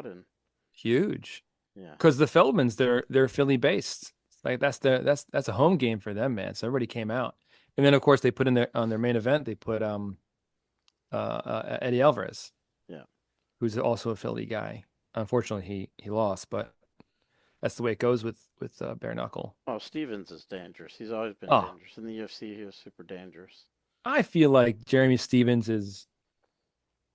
and Huge. yeah. Because the Feldmans, they're Philly based. Like that's a home game for them, man. So everybody came out. And then of course they put in their on their main event, they put Eddie Alvarez, Yeah. who's also a Philly guy. Unfortunately, he lost, but that's the way it goes with bare knuckle. Oh, Stevens is dangerous. He's always been Oh, dangerous. In the UFC, he was super dangerous. I feel like Jeremy Stevens is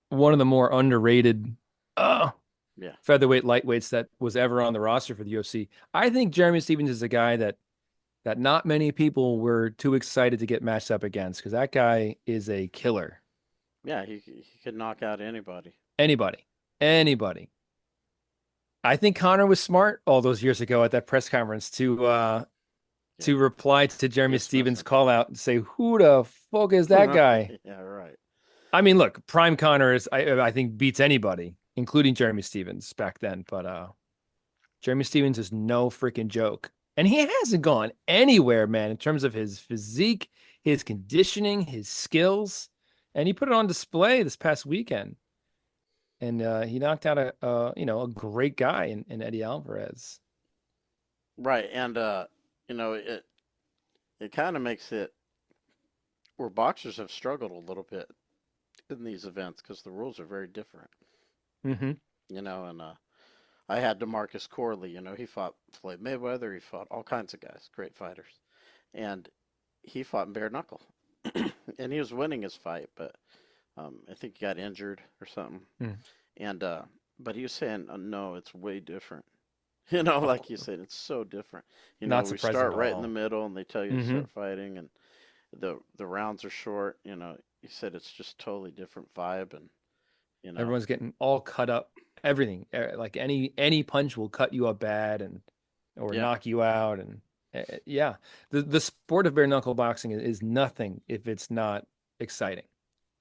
one of the more underrated uh, Yeah. featherweight lightweights that was ever on the roster for the UFC. I think Jeremy Stevens is a guy that not many people were too excited to get matched up against because that guy is a killer. Yeah, he could knock out anybody. Anybody, anybody. I think Connor was smart all those years ago at that press conference Yeah. to reply to Jeremy Dismiss Stevens' him. call out and say, "Who the fuck is that guy?" Yeah, right. I mean, look, Prime Connor is I think beats anybody, including Jeremy Stevens back then. But Jeremy Stevens is no freaking joke. And he hasn't gone anywhere, man, in terms of his physique, his conditioning, his skills. And he put it on display this past weekend. And he knocked out a great guy in Eddie Alvarez. Right. And it kind of makes it where boxers have struggled a little bit in these events because the rules are very different. Mm-hmm. And I had DeMarcus Corley. He fought Floyd Mayweather. He fought all kinds of guys, great fighters, and he fought in bare knuckle, and he was winning his fight, but I think he got injured or something. Mm. And but he was saying, no, it's way different. Oh, Like you said, it's so different. not We surprising start at right in the all. middle, and they tell you to Mm-hmm. start fighting, and the rounds are short. He said it's just totally different vibe, and you know, Everyone's getting all cut up. Everything, like any punch will cut you up bad and or yeah, knock you out. And yeah, the sport of bare knuckle boxing is nothing if it's not exciting.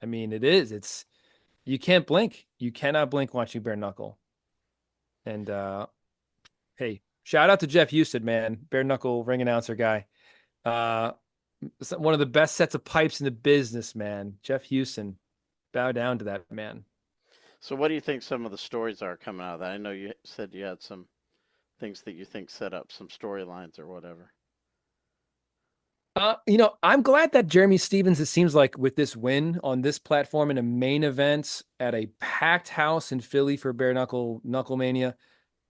I mean, it is. It's you can't blink. You cannot blink watching bare knuckle. And hey, shout out to Jeff Houston, man, bare knuckle ring announcer guy. Uh, one of the best sets of pipes in the business, man. Jeff Houston, bow down to that man. So, what do you think some of the stories are coming out of that? I know you said you had some things that you think set up some storylines or whatever. I'm glad that Jeremy Stevens, it seems like with this win on this platform in a main event at a packed house in Philly for bare knuckle mania,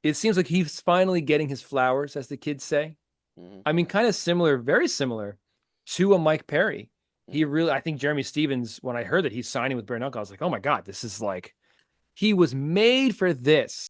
it seems like he's finally getting his flowers, as the kids say. Hmm. I mean, kind of similar, very similar to a Mike Perry. Hmm. I think Jeremy Stevens, when I heard that he's signing with bare knuckle, I was like, oh my God, this is like, he was made for this.